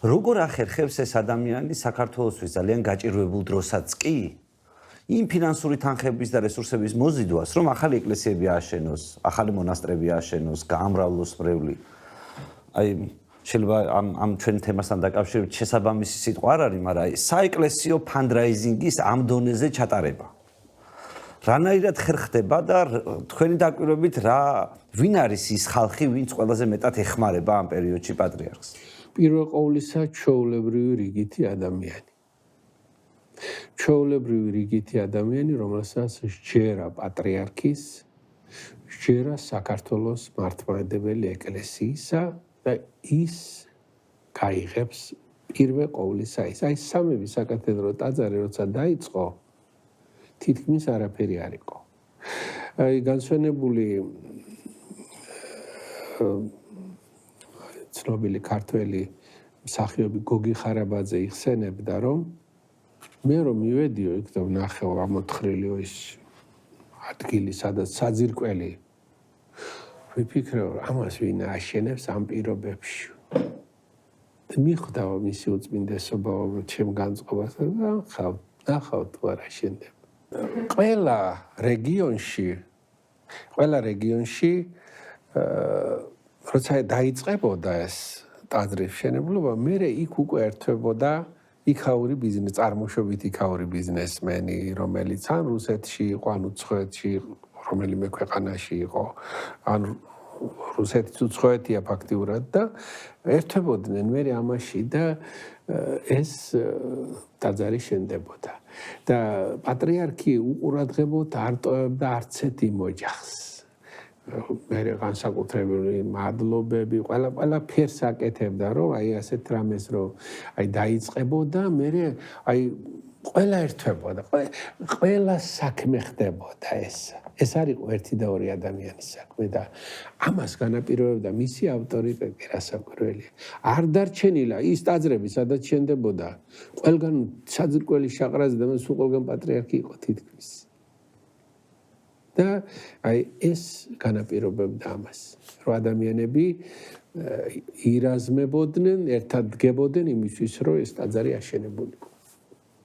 როგორ ახერხებს ეს ადამიანი საქართველოსთვის ძალიან გაჭირვებულ დროსაც კი იმ ფინანსური თანხების და რესურსების მოზიდვას, რომ ახალი ეკლესიები ააშენოს, ახალი მონასტრები ააშენოს, გაამრავლოს მრევლი. აი შეიძლება ამ ჩვენ თემასთან დაკავშირებით შესაბამისი სიტყვა არ არის, მაგრამ საეკლესიო ფანდრაიზინგის ამ დონეზე ჩატარება. რანაირად ხერხდება და თქვენი დაკვირვებით ვინ არის ის ხალხი, ვინც ყველაზე მეტად ეხმარება ამ პერიოდში პატრიარქს? პირველ ყოვლისა ჩვეულებრივი რიგითი ადამიანი. ჩვეულებრივი რიგითი ადამიანი, რომელსაც სჯერა პატრიარქის, სჯერა საქართველოს მართლმადიდებელი ეკლესიისა და ის გაიღებს პირველ ყოვლისა ის. აი სამები საკათედრო ტაძარი როცა დაიწყო, თითქმის არაფერი არ იყო. აი განსვენებული ცნობილი ქართველი მსახიობი გოგი ხარაბაძე იხსენებდა, რომ მე რომ მივედიო იქ და ვნახეო ამოთხრილიო ის ადგილი, სადაც საძირკველი, ვიფიქრეო, ამას ვინ აშენებს ამ პირობებში. მიხვდაო მისი უწმინდესობა ჩემ განწყობას და ნახავ თუ არ აშენდება. ყველა რეგიონში როცა დაიწყებოდა ეს ტაძრის მშენებლობა, მერე იქ უკვე ერთვებოდა იქაური ბიზნესი, წარმოშობით იქაური ბიზნესმენი, რომელიც ან რუსეთში იყო, ან უცხოეთში, რომელიმე ქვეყანაში იყო, ან რუსეთის უცხოეთია ფაქტიურად და ერთვებოდნენ მერე ამაში და ეს ტაძარი შენდებოდა. და პატრიარქი უყურადღებოდ არ ტოვებდა არც ერთ იმ ოჯახს. მერე განსაკუთრებული მადლობები, ყველა ფერს აკეთებდა, რომ აი ასეთ რამეს რომ აი დაიწყებოდა, მერე აი ყველა ერთვებოდა, ყველა საქმე ხდებოდა ეს. ეს არ იყო ერთი და ორი ადამიანის საქმე და ამას განაპირობებდა მისი ავტორიტეტი, რასაკვირველია. არ დარჩენილა ის ტაძრები, სადაც შენდებოდა, ყველგან საძირკველი შაყრაზე და სულ ყველგან პატრიარქი იყო თითქმის. და აი ეს განაპირობებდა ამას, რომ ადამიანები ირაზმებოდნენ, ერთად დგებოდნენ იმისთვის, რომ ეს ტაძარი აშენებულიყო.